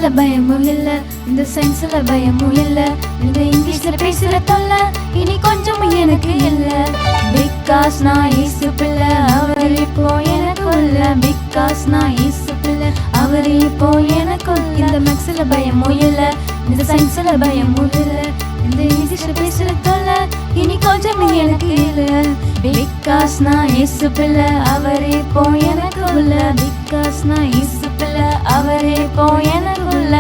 மேக்ஸ்ல பயமும் இல்ல, இந்த சயின்ஸ்ல பயமும் இல்ல, இந்த இங்கிலீஷ்ல பேசுற தொல்லை இனி கொஞ்சமும் எனக்கு இல்ல. பிகாஸ் நான் இயேசு பிள்ளை, அவர் இப்போ எனக்குள்ள. பிகாஸ் நான் இயேசு பிள்ளை, அவர் இப்போ எனக்குள்ள. இந்த மேக்ஸ்ல பயமும் இல்ல, இந்த சயின்ஸ்ல பயமும் இல்ல, இந்த இங்கிலீஷ்ல பேசுற தொல்லை இனி கொஞ்சமும் எனக்கு இல்ல. பிகாஸ் நான் இயேசு பிள்ளை, அவர் இப்போ எனக்குள்ள. பிகாஸ் நான் இயேசு பிள்ளை, அவர் இப்போ எனக்குள்ள.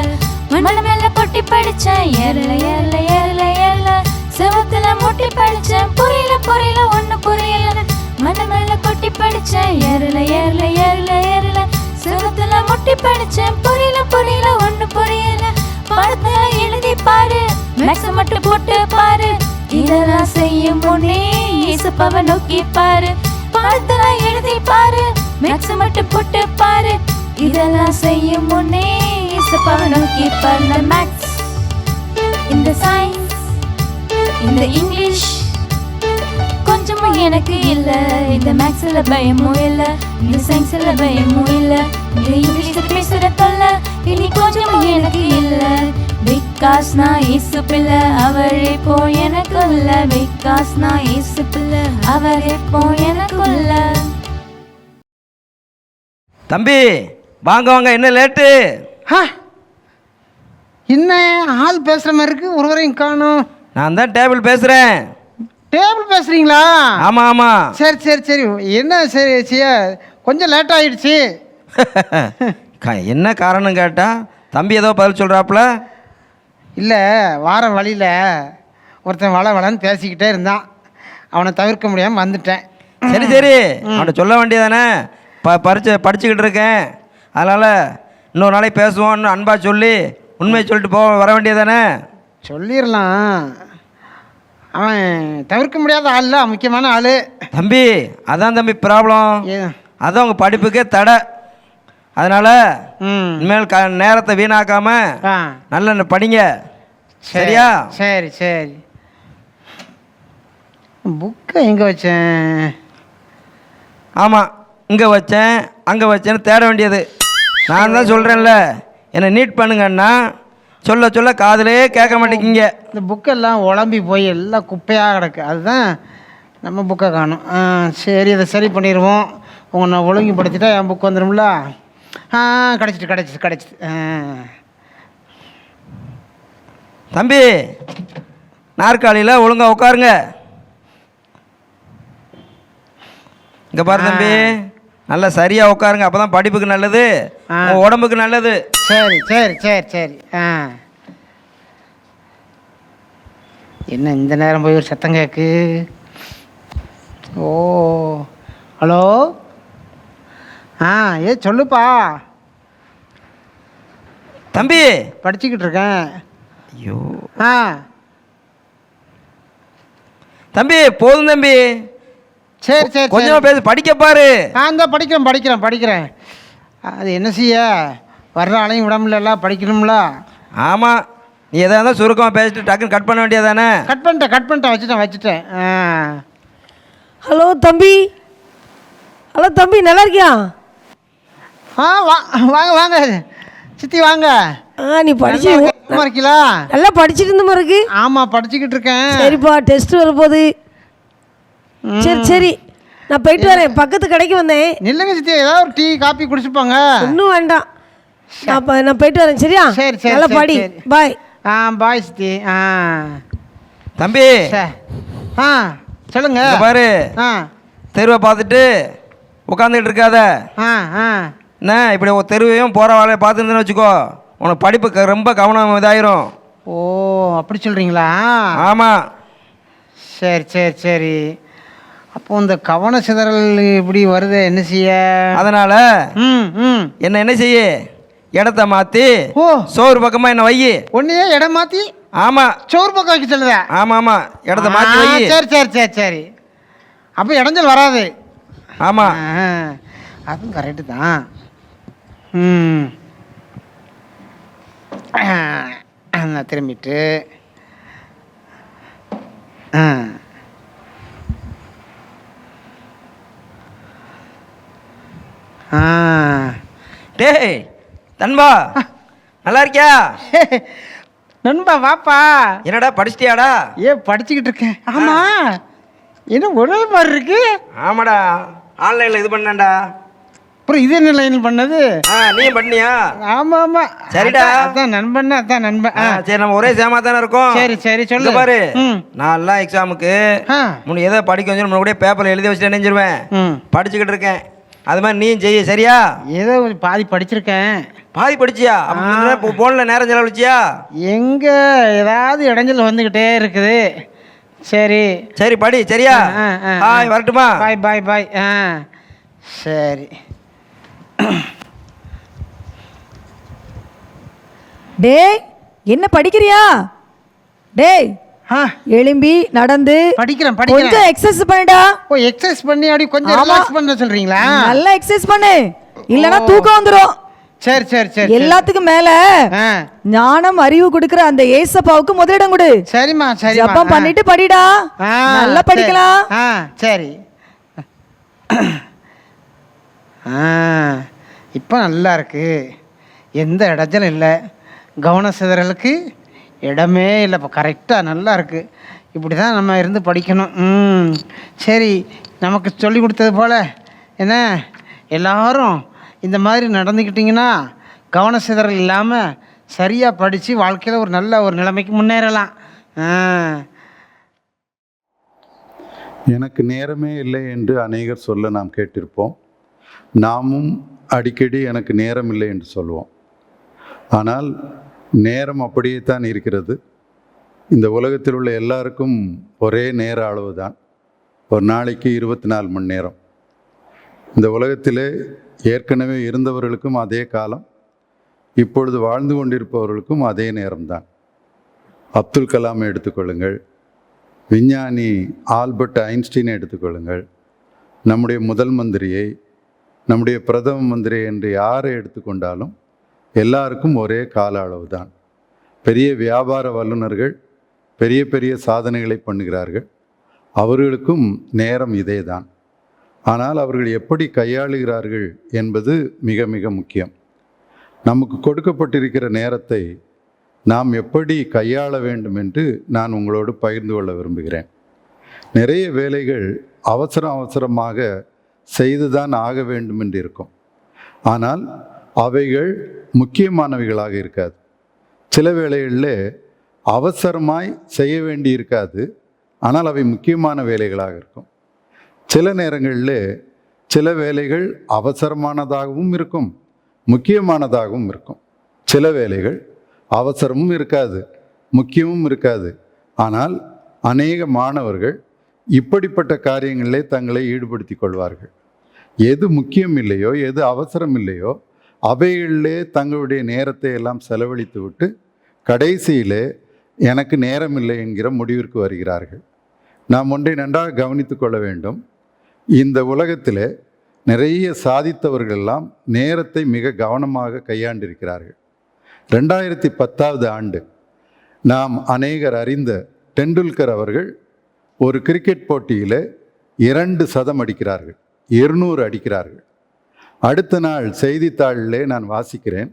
மண்ண மேல கொட்டி படிச்சேன், ஏறல ஏறல ஏறல ஏறல. செவத்துல முட்டி படிச்சேன், புரியல புரியல ஒண்ணு புரியல. மண்ண மேல கொட்டி படிச்சேன், ஏறல ஏறல ஏறல ஏறல. செவத்துல முட்டி படிச்சேன், புரியல புரியல ஒண்ணு புரியல. படத்தை எழுதி பாரு, மேக்ஸ் மட்டும் போட்டு பாரு. இதெல்லாம் செய்யும் முன்னே இயேசுப்பாவை நோக்கி பாரு. படத்தை எழுதி பாரு, மேக்ஸ் மட்டும் போட்டு பாரு. இதெல்லாம் செய்யும் முன்னே இயேசுப்பாவை நோக்கி பாரு. இந்த மேக்ஸ், இந்த சயின்ஸ், இந்த இங்கிலீஷ் கொஞ்சமும் எனக்கு இல்ல. இந்த மேக்ஸ்ல பயமும் இல்ல, இந்த சயின்ஸ்ல பயமும் இல்ல, இந்த இங்கிலீஷ்ல பேசுற தொல்லை இனி கொஞ்சமும் எனக்கு இல்ல. பிகாஸ் நான் இயேசு பிள்ளை, அவர் இப்போ எனக்குள்ள. பிகாஸ் நான் இயேசு பிள்ளை, அவர் இப்போ எனக்குள்ள. தம்பி வாங்க வாங்க, என்ன லேட்டு? இன்னும் ஆள் பேசுகிற மாதிரி இருக்கு, ஒருவரையும் காணும். நான் தான் டேபிள் பேசுகிறேன். டேபிள் பேசுகிறீங்களா? ஆமாம் ஆமாம். சரி சரி சரி, என்ன சரி செய்ய கொஞ்சம் லேட் ஆகிடுச்சு. என்ன காரணம் கேட்டால் தம்பி ஏதோ பதில் சொல்கிறாப்புல. இல்லை, வார வழியில் ஒருத்தன் வளன்னு பேசிக்கிட்டே இருந்தான், அவனை தவிர்க்க முடியாமல் வந்துட்டேன். சரி சரி, அவன்கிட்ட சொல்ல வேண்டியதானே, படிச்சுக்கிட்டு இருக்கேன், அதனால் இன்னொரு நாளைக்கு பேசுவோம், இன்னும் அன்பாக சொல்லி உண்மையை சொல்லிட்டு வர வேண்டியதானே. சொல்லிடலாம், அவன் தவிர்க்க முடியாத ஆள், முக்கியமான ஆள். தம்பி அதான் தம்பி ப்ராப்ளம், அதான் உங்கள் படிப்புக்கே தடை. அதனால் இனிமேல் நேரத்தை வீணாக்காம நல்ல படிங்க, சரியா? சரி சரி. புக்கை எங்கே வச்சேன்? ஆமாம், இங்கே வச்சேன் அங்கே வச்சேன்னு தேட வேண்டியது. நான் தான் சொல்கிறேன்ல, என்னை நீட் பண்ணுங்கன்னா சொல்ல சொல்ல காதிலே கேட்க மாட்டேங்கிங்க. இந்த புக்கெல்லாம் உழம்பி போய் எல்லாம் குப்பையாக கிடக்கு, அதுதான் நம்ம புக்கை காணும். சரி, இதை சரி பண்ணிடுவோம். உங்களை நான் ஒழுங்குபடுத்திட்டா என் புக் வந்துடும்ல. கிடச்சிட்டு. தம்பி நாற்காலியில் ஒழுங்காக உட்காருங்க. இங்கே பாரு தம்பி, நல்லா சரியாக உட்காருங்க, அப்போ தான் படிப்புக்கு நல்லது, உடம்புக்கு நல்லது. சரி சரி சரி சரி. என்ன இந்த நேரம் போய் ஒரு சத்தம் கேட்கு? ஓ, ஹலோ. சொல்லுப்பா. தம்பி படிச்சுக்கிட்டு இருக்கேன். ஐயோ தம்பி போதும் தம்பி. சரி சரி, கொஞ்சமாக பேச, படிக்க பாரு. இந்த படிக்கிறேன். அது என்ன செய்ய, வர்ற ஆளையும் விட முடியல, படிக்கணும்ல. ஆமாம், நீ எதாக இருந்தால் சுருக்கமாக பேசிட்டு டக்குன்னு கட் பண்ண வேண்டியதானே. கட் பண்ணிட்டேன் வச்சுட்டேன். ஹலோ தம்பி, நல்லா இருக்கியா? வாங்க சித்தி வாங்க. நீ படிச்சு இருக்கீங்களா? நல்லா படிச்சுட்டு இருந்த மாதிரி இருக்கு. ஆமாம், படிச்சுக்கிட்டு இருக்கேன். சரிப்பா, டெஸ்ட் வரப்போகுது. சரி, நான் போயிட்டு வரேன், பக்கத்து கடைக்கு வந்தேன். நில்லுங்க சித்தி, ஏதாவது ஒரு டீ காப்பி குடிச்சுப்பாங்க. இன்னும் வேண்டாம், நான் போயிட்டு வரேன், சரியா? சரி சரி, நல்லா படி. பாய். பாய் சித்தி. தம்பி சொல்லுங்க. பாரு, தெருவை பார்த்துட்டு உட்காந்துக்கிட்டு இருக்காத. என்ன இப்படி ஒரு தெருவையும் போகிற வேலையை பார்த்துருந்தேன்னு வச்சுக்கோ, உனக்கு படிப்பு ரொம்ப கவனம் இதாயிரும். ஓ, அப்படி சொல்கிறீங்களா? ஆமாம். சரி. அப்போ இந்த கவன சிதறல் இப்படி வருது, என்ன செய்ய? அதனால் என்ன செய்ய, இடத்த மாற்றி சோறு பக்கமாக என்ன வை. ஒன்றையே இடம் மாற்றி? ஆமாம், சோறு பக்கம் வைக்க சொல்லுதா? ஆமாம், இடத்த மாற்றி வை. சரி. அப்போ இடைஞ்சல் வராது. ஆமாம், அதுவும் கரெக்டு தான். நான் திரும்பிட்டு டேய் தன்பா, நல்லா இருக்கியா? நண்பா வாப்பா. என்னடா படிச்சிட்டியாடா? படிச்சுக்கிட்டு இருக்கேன். ஆமா, என்ன ஒரே மாதிரி இருக்கு? ஆமாடா, ஆன்லைனில் இது பண்ணேன்டா. அப்புறம் இது என்ன லைன் பண்ணது? நீ பண்ணியா? ஆமா ஆமா, சரிடா. அதான் நண்பன், அதான் நண்பன். சரி, நம்ம ஒரே சேமா தானே இருக்கோம். சரி சரி சொல்லு. பாரு, நான் எல்லாம் எக்ஸாமுக்கு முன்ன ஏதோ படிக்க வச்சு முன்னாடியே பேப்பரில் எழுதி வச்சுட்டு நினைஞ்சிருவேன். படிச்சுக்கிட்டு இருக்கேன். அது மாதிரி நீயும் செய்ய, சரியா? ஏதோ பாதி படிச்சிருக்கேன். பாதி படிச்சியா? போன்ல நேரம் செலவழிச்சியா? எங்க ஏதாவது இடைஞ்சல் வந்துகிட்டே இருக்குது. சரி சரி, படி, சரியா? ஹாய், வரட்டுமா? பாய் பாய் பாய். சரி. டேய், என்ன படிக்கிறியா? டேய், எழும்பி நடந்து படிக்கிறேன் கொஞ்சம் எக்ஸசைஸ் பண்ணுடா. எக்ஸசைஸ் பண்ணி அப்படி கொஞ்சம் ரிலாக்ஸ் பண்ண சொல்றீங்களா? நல்லா எக்ஸசைஸ் பண்ணு, இல்லனா தூக்கம் வந்துரும். சரி சரி சரி. எல்லாத்துக்கும் மேல ஞானம் அறிவு கொடுக்கிற அந்த ஏசப்பாவுக்கு முதலிடம் கொடு. சரிம்மா சரி. ஜெபம் பண்ணிட்டு படிடா, நல்லா படிக்கலாம். சரி. இப்போ நல்லா இருக்கு, எந்த இடைஞ்சலும் இல்லை, கவன சிதறலுக்கு இடமே இல்லை. இப்போ கரெக்டாக நல்லா இருக்கு. இப்படி தான் நம்ம இருந்து படிக்கணும். சரி, நமக்கு சொல்லி கொடுத்தது போல் என்ன எல்லாரும் இந்த மாதிரி நடந்துக்கிட்டிங்கன்னா கவன சிதறல் இல்லாமல் சரியாக படித்து வாழ்க்கையில் ஒரு நல்ல ஒரு நிலைமைக்கு முன்னேறலாம். எனக்கு நேரமே இல்லை என்று அநேகர் சொல்ல நாம் கேட்டிருப்போம். நாமும் அடிக்கடி எனக்கு நேரம் இல்லை என்று சொல்லுவோம். ஆனால் நேரம் அப்படியே தான் இருக்கிறது. இந்த உலகத்தில் உள்ள எல்லாருக்கும் ஒரே நேர அளவு தான். ஒரு நாளைக்கு 24 மணி நேரம். இந்த உலகத்திலே ஏற்கனவே இருந்தவர்களுக்கும் அதே காலம், இப்பொழுது வாழ்ந்து கொண்டிருப்பவர்களுக்கும் அதே நேரம்தான். அப்துல் கலாமை எடுத்துக்கொள்ளுங்கள், விஞ்ஞானி ஆல்பர்ட் ஐன்ஸ்டீனை எடுத்துக்கொள்ளுங்கள், நம்முடைய முதல் மந்திரியை, நம்முடைய பிரதம மந்திரி என்று யாரை எடுத்துக்கொண்டாலும் எல்லாருக்கும் ஒரே கால அளவு தான். பெரிய வியாபார வல்லுநர்கள் பெரிய பெரிய சாதனைகளை பண்ணுகிறார்கள், அவர்களுக்கும் நேரம் இதே தான். ஆனால் அவர்கள் எப்படி கையாளுகிறார்கள் என்பது மிக மிக முக்கியம். நமக்கு கொடுக்கப்பட்டிருக்கிற நேரத்தை நாம் எப்படி கையாள வேண்டும் என்று நான் உங்களோடு பகிர்ந்து கொள்ள விரும்புகிறேன். நிறைய வேலைகள் அவசரமாக செய்துதான் ஆக வேண்டும் என்று இருக்கும். ஆனால் அவைகள் முக்கியமானவைகளாக இருக்காது. சில வேளைகளில் அவசரமாய் செய்ய வேண்டி இருக்காது, ஆனால் அவை முக்கியமான வேலைகளாக இருக்கும். சில நேரங்களில் சில வேலைகள் அவசரமானதாகவும் இருக்கும், முக்கியமானதாகவும் இருக்கும். சில வேலைகள் அவசரமும் இருக்காது, முக்கியமும் இருக்காது. ஆனால் அநேக மாணவர்கள் இப்படிப்பட்ட காரியங்களிலே தங்களை ஈடுபடுத்தி கொள்வார்கள். எது முக்கியம் இல்லையோ, எது அவசரம் இல்லையோ அவைகளிலே தங்களுடைய நேரத்தை எல்லாம் செலவழித்து விட்டு கடைசியிலே எனக்கு நேரம் இல்லை என்கிற முடிவிற்கு வருகிறார்கள். நாம் ஒன்றை நன்றாக கவனித்து கொள்ள வேண்டும். இந்த உலகத்தில் நிறைய சாதித்தவர்களெல்லாம் நேரத்தை மிக கவனமாக கையாண்டிருக்கிறார்கள். 2010 ஆண்டு நாம் அநேகர் அறிந்த டெண்டுல்கர் அவர்கள் ஒரு கிரிக்கெட் போட்டியில் 2 சதம் அடிக்கிறார்கள், 200 அடிக்கிறார்கள். அடுத்த நாள் செய்தித்தாளிலே நான் வாசிக்கிறேன்,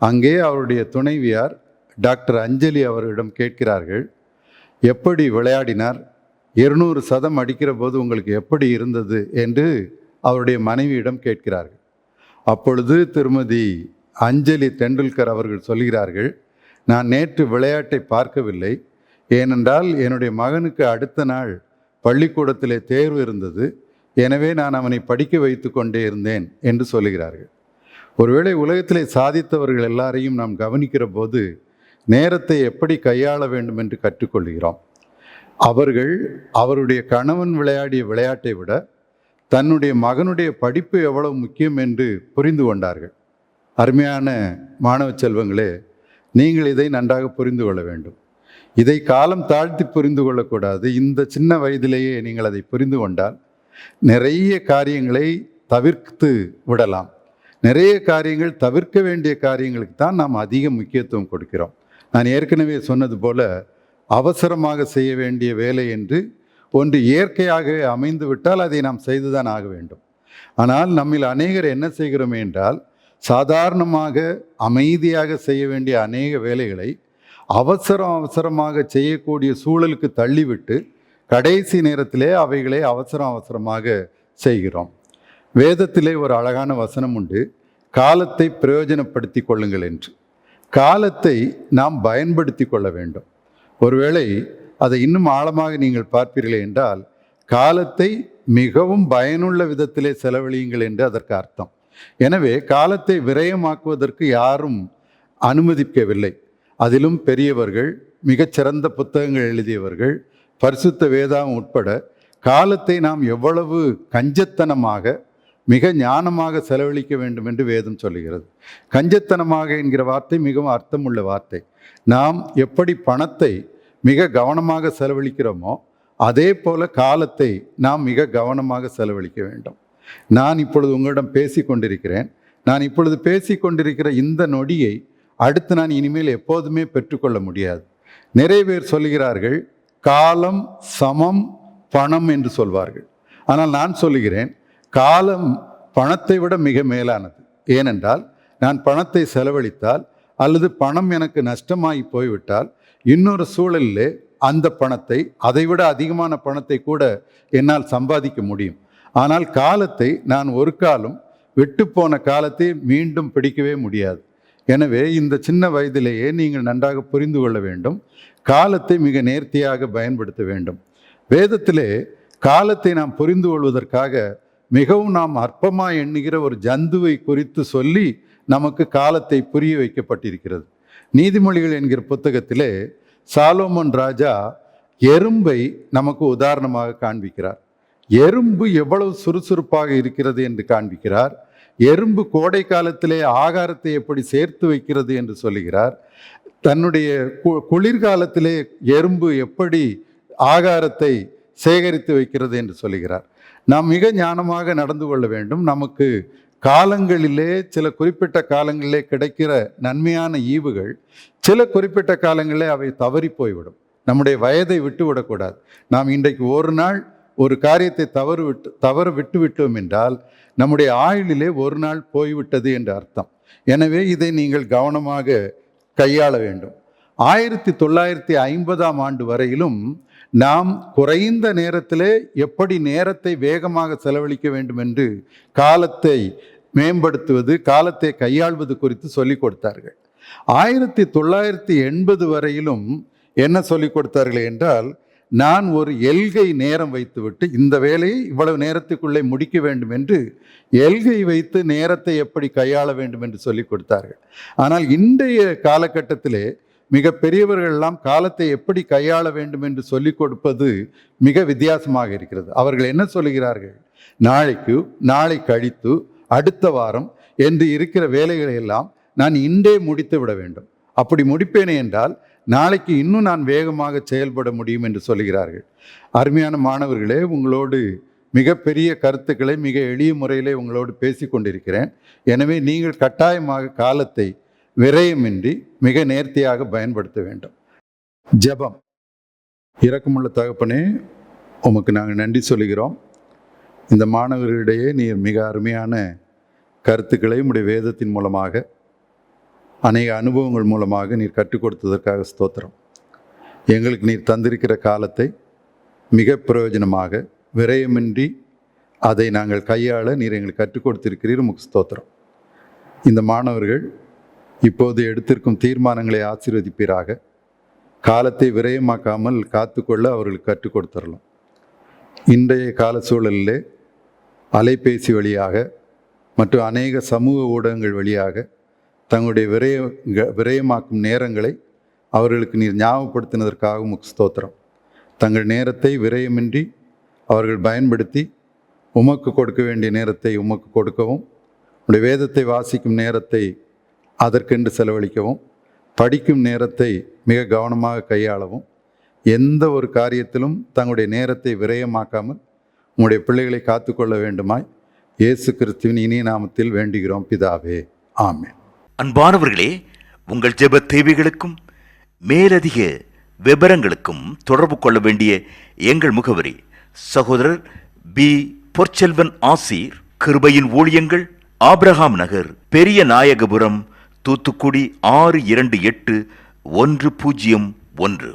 அங்கே அவருடைய துணைவியார் டாக்டர் அஞ்சலி அவரிடம் கேட்கிறார்கள், எப்படி விளையாடினார், 200 சதம் அடிக்கிற போது உங்களுக்கு எப்படி இருந்தது என்று அவருடைய மனைவியிடம் கேட்கிறார்கள். அப்பொழுது திருமதி அஞ்சலி டெண்டுல்கர் அவர்கள் சொல்கிறார்கள், நான் நேற்று விளையாட்டை பார்க்கவில்லை, ஏனென்றால் என்னுடைய மகனுக்கு அடுத்த நாள் பள்ளிக்கூடத்திலே தேர்வு இருந்தது, எனவே நான் அவனை படிக்க வைத்து கொண்டே இருந்தேன் என்று சொல்லுகிறார்கள். ஒருவேளை உலகத்திலே சாதித்தவர்கள் எல்லாரையும் நாம் கவனிக்கிற போது நேரத்தை எப்படி கையாள வேண்டும் என்று கற்றுக்கொள்கிறோம். அவர்கள் அவருடைய கணவன் விளையாடிய விளையாட்டை விட தன்னுடைய மகனுடைய படிப்பு எவ்வளவு முக்கியம் என்று புரிந்து கொண்டார்கள். அருமையான மாணவ செல்வங்களே, நீங்கள் இதை நன்றாக புரிந்து கொள்ள வேண்டும். இதை காலம் தாழ்த்தி புரிந்து கொள்ளக்கூடாது. இந்த சின்ன வயதிலேயே நீங்கள் அதை புரிந்து கொண்டால் நிறைய காரியங்களை தவிர்த்து விடலாம். நிறைய காரியங்கள் தவிர்க்க வேண்டிய காரியங்களுக்கு தான் நாம் அதிக முக்கியத்துவம் கொடுக்கிறோம். நான் ஏற்கனவே சொன்னது போல அவசரமாக செய்ய வேண்டிய வேலை என்று ஒன்று இயற்கையாகவே அமைந்து விட்டால் அதை நாம் செய்துதான் ஆக வேண்டும். ஆனால் நம்மில் அநேகர் என்ன செய்கிறோம் என்றால், சாதாரணமாக அமைதியாக செய்ய வேண்டிய அநேக வேலைகளை அவசரமாக செய்யக்கூடிய சூழலுக்கு தள்ளிவிட்டு கடைசி நேரத்திலே அவைகளை அவசரமாக செய்கிறோம். வேதத்திலே ஒரு அழகான வசனம் உண்டு, காலத்தை பிரயோஜனப்படுத்தி கொள்ளுங்கள் என்று. காலத்தை நாம் பயன்படுத்தி கொள்ள வேண்டும். ஒருவேளை அதை இன்னும் ஆழமாக நீங்கள் பார்ப்பீர்கள் என்றால், காலத்தை மிகவும் பயனுள்ள விதத்திலே செலவழியுங்கள் என்று அதற்கு அர்த்தம். எனவே காலத்தை விரயமாக்குவதற்கு யாரும் அனுமதிக்கவில்லை. அதிலும் பெரியவர்கள், மிகச்சிறந்த புத்தகங்கள் எழுதியவர்கள், பரிசுத்த வேதாகம் உட்பட காலத்தை நாம் எவ்வளவு கஞ்சத்தனமாக மிக ஞானமாக செலவழிக்க வேண்டும் என்று வேதம் சொல்லுகிறது. கஞ்சத்தனமாக என்கிற வார்த்தை மிகவும் அர்த்தமுள்ள வார்த்தை. நாம் எப்படி பணத்தை மிக கவனமாக செலவழிக்கிறோமோ அதே போல காலத்தை நாம் மிக கவனமாக செலவழிக்க வேண்டும். நான் இப்பொழுது உங்களிடம் பேசிக்கொண்டிருக்கிறேன். நான் இப்பொழுது பேசிக்கொண்டிருக்கிற இந்த நொடியை அடுத்து நான் இனிமேல் எப்போதுமே பெற்றுக்கொள்ள முடியாது. நிறைய பேர் சொல்லுகிறார்கள், காலம் சமம் பணம் என்று சொல்வார்கள். ஆனால் நான் சொல்லுகிறேன், காலம் பணத்தை விட மிக மேலானது. ஏனென்றால் நான் பணத்தை செலவழித்தால் அல்லது பணம் எனக்கு நஷ்டமாகி போய்விட்டால் இன்னொரு சூழலிலே அந்த பணத்தை, அதைவிட அதிகமான பணத்தை கூட என்னால் சம்பாதிக்க முடியும். ஆனால் காலத்தை நான் ஒரு காலம் விட்டுப்போன காலத்தை மீண்டும் பிடிக்கவே முடியாது. எனவே இந்த சின்ன வயதிலேயே நீங்கள் நன்றாக புரிந்து கொள்ள வேண்டும், காலத்தை மிக நேர்த்தியாக பயன்படுத்த வேண்டும். வேதத்திலே காலத்தை நாம் புரிந்து கொள்வதற்காக மிகவும் நாம் அற்பமாக எண்ணுகிற ஒரு ஜந்துவை குறித்து சொல்லி நமக்கு காலத்தை புரிய வைக்கப்பட்டிருக்கிறது. நீதிமொழிகள் என்கிற புத்தகத்திலே சாலோமன் ராஜா எறும்பை நமக்கு உதாரணமாக காண்பிக்கிறார். எறும்பு எவ்வளவு சுறுசுறுப்பாக இருக்கிறது என்று காண்பிக்கிறார். எறும்பு கோடை காலத்திலே ஆகாரத்தை எப்படி சேர்த்து வைக்கிறது என்று சொல்லுகிறார். தன்னுடைய குளிர்காலத்திலே எறும்பு எப்படி ஆகாரத்தை சேகரித்து வைக்கிறது என்று சொல்லுகிறார். நாம் மிக ஞானமாக நடந்து கொள்ள வேண்டும். நமக்கு காலங்களிலே, சில குறிப்பிட்ட காலங்களிலே கிடைக்கிற நன்மையான ஈவுகள் சில குறிப்பிட்ட காலங்களிலே அவை தவறி போய்விடும். நம்முடைய வயதை விட்டு விடக்கூடாது. நாம் இன்றைக்கு ஒரு நாள் ஒரு காரியத்தை தவற விட்டு விட்டோம் என்றால் நம்முடைய ஆயுளிலே ஒரு நாள் போய்விட்டது என்று அர்த்தம். எனவே இதை நீங்கள் கவனமாக கையாள வேண்டும். 1950ஆம் ஆண்டு வரையிலும் நாம் குறைந்த நேரத்திலே எப்படி நேரத்தை வேகமாக செலவழிக்க வேண்டும் என்று காலத்தை மேம்படுத்துவது, காலத்தை கையாள்வது குறித்து சொல்லிக் கொடுத்தார்கள். 1980 வரையிலும் என்ன சொல்லிக் கொடுத்தார்கள் என்றால், நான் ஒரு எல்கை நேரம் வைத்துவிட்டு இந்த வேலையை இவ்வளவு நேரத்துக்குள்ளே முடிக்க வேண்டும் என்று எல்கை வைத்து நேரத்தை எப்படி கையாள வேண்டும் என்று சொல்லிக் கொடுத்தார்கள். ஆனால் இன்றைய காலகட்டத்திலே மிக பெரியவர்களெல்லாம் காலத்தை எப்படி கையாள வேண்டும் என்று சொல்லிக் கொடுப்பது மிக வித்தியாசமாக இருக்கிறது. அவர்கள் என்ன சொல்லுகிறார்கள், நாளை கழித்து அடுத்த வாரம் என்று இருக்கிற வேலைகளை எல்லாம் நான் இன்றே முடித்து விட வேண்டும். அப்படி முடிப்பேனே என்றால் நாளைக்கு இன்னும் நான் வேகமாக செயல்பட முடியும் என்று சொல்லுகிறார்கள். அருமையான மாணவர்களே, உங்களோடு மிகப்பெரிய கருத்துக்களை மிக எளிய முறையிலே உங்களோடு பேசி கொண்டிருக்கிறேன். எனவே நீங்கள் கட்டாயமாக காலத்தை விரயமின்றி மிக நேர்த்தியாக பயன்படுத்த வேண்டும். ஜெபம். இரக்கமுள்ள தகப்பனே, உமக்கு நாங்கள் நன்றி சொல்லுகிறோம். இந்த மாணவர்களிடையே நீர் மிக அருமையான கருத்துக்களை உம்முடைய வேதத்தின் மூலமாக, அநேக அனுபவங்கள் மூலமாக நீர் கற்றுக் கொடுத்ததற்காக ஸ்தோத்திரம். எங்களுக்கு நீர் தந்திருக்கிற காலத்தை மிக பிரயோஜனமாக விரயமின்றி அதை நாங்கள் கையாள நீர் எங்களுக்கு கற்றுக் கொடுத்திருக்கிறீர். உமக்கு ஸ்தோத்திரம். இந்த மாணவர்கள் இப்போது எடுத்திருக்கும் தீர்மானங்களை ஆசீர்வதிப்பீராக. காலத்தை விரயமாக்காமல் காத்துக்கொள்ள அவர்களுக்கு கற்றுக் கொடுத்துடலாம். இன்றைய கால சூழலிலே அலைபேசி வழியாக மற்றும் அநேக சமூக ஊடகங்கள் வழியாக தங்களுடைய விரயமாக்கும் நேரங்களை அவர்களுக்கு நீர் ஞாபகப்படுத்தினதற்காக உமக்கு ஸ்தோத்திரம். தங்கள் நேரத்தை விரயமின்றி அவர்கள் பயன்படுத்தி உமக்கு கொடுக்க வேண்டிய நேரத்தை உமக்கு கொடுக்கவும், உடைய வேதத்தை வாசிக்கும் நேரத்தை அதற்கென்று செலவழிக்கவும், படிக்கும் நேரத்தை மிக கவனமாக கையாளவும், எந்த ஒரு காரியத்திலும் தங்களுடைய நேரத்தை விரயமாக்காமல் உங்களுடைய பிள்ளைகளை காத்துக்கொள்ள வேண்டுமாய் இயேசு கிறிஸ்துவின் இனிய நாமத்தில் வேண்டுகிறோம் பிதாவே, ஆமென். அன்பானவர்களே, உங்கள் ஜெப தேவைகளுக்கும் மேலதிக விவரங்களுக்கும் தொடர்பு கொள்ள வேண்டிய எங்கள் முகவரி: சகோதரர் பி. பொற்செல்வன் ஆசீர், கிருபையின் ஊழியங்கள், ஆபிரகாம் நகர், பெரிய நாயகபுரம், தூத்துக்குடி 628101.